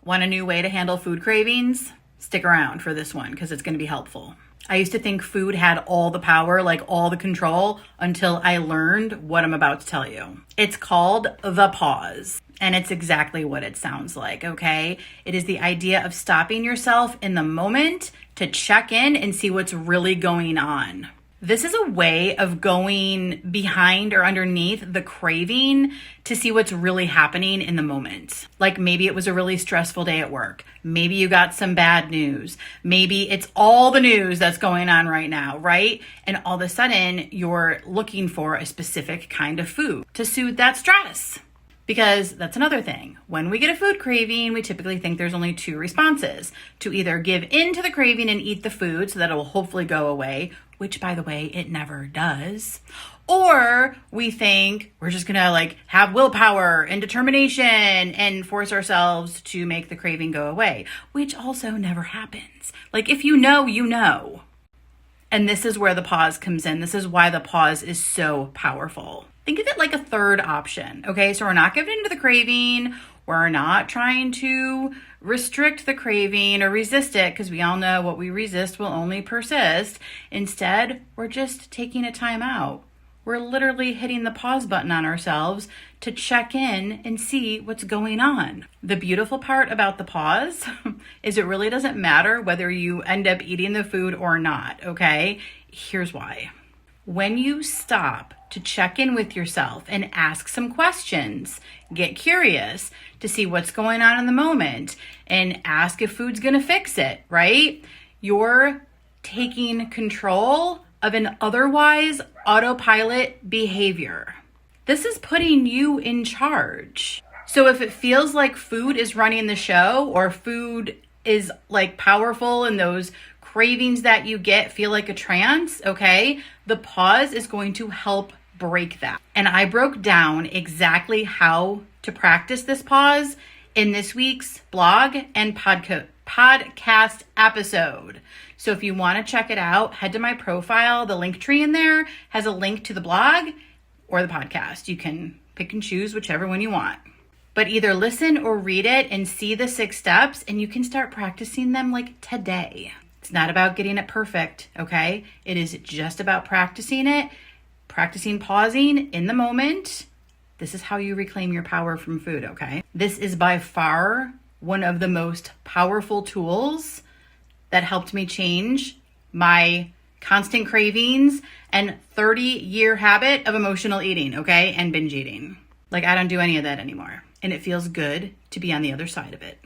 Want a new way to handle food cravings? Stick around for this one because it's going to be helpful. I used to think food had all the power, like all the control, until I learned what I'm about to tell you. It's called the pause, and it's exactly what it sounds like, okay? It is the idea of stopping yourself in the moment to check in and see what's really going on. This is a way of going behind or underneath the craving to see what's really happening in the moment. Like maybe it was a really stressful day at work. Maybe you got some bad news. Maybe it's all the news that's going on right now, right? And all of a sudden you're looking for a specific kind of food to soothe that stress. Because that's another thing. When we get a food craving, we typically think there's only two responses: to either give in to the craving and eat the food so that it will hopefully go away, which by the way, it never does. Or we think we're just gonna have willpower and determination and force ourselves to make the craving go away, which also never happens. If you know, you know. And this is where the pause comes in. This is why the pause is so powerful. Think of it like a third option, okay? So we're not giving into the craving. We're not trying to restrict the craving or resist it, because we all know what we resist will only persist. Instead, we're just taking a time out. We're literally hitting the pause button on ourselves to check in and see what's going on. The beautiful part about the pause is it really doesn't matter whether you end up eating the food or not, okay? Here's why. When you stop to check in with yourself and ask some questions, get curious to see what's going on in the moment, and ask if food's gonna fix it, right? You're taking control of an otherwise autopilot behavior. This is putting you in charge. So if it feels like food is running the show, or food is powerful and those cravings that you get feel like a trance, okay, the pause is going to help break that. And I broke down exactly how to practice this pause in this week's blog and podcast episode. So if you want to check it out, head to my profile. The linktree in there has a link to the blog or the podcast. You can pick and choose whichever one you want. But either listen or read it and see the 6 steps, and you can start practicing them today. It's not about getting it perfect, okay? It is just about practicing it, practicing pausing in the moment. This is how you reclaim your power from food, okay? This is by far one of the most powerful tools that helped me change my constant cravings and 30-year habit of emotional eating, okay? And binge eating. I don't do any of that anymore. And it feels good to be on the other side of it.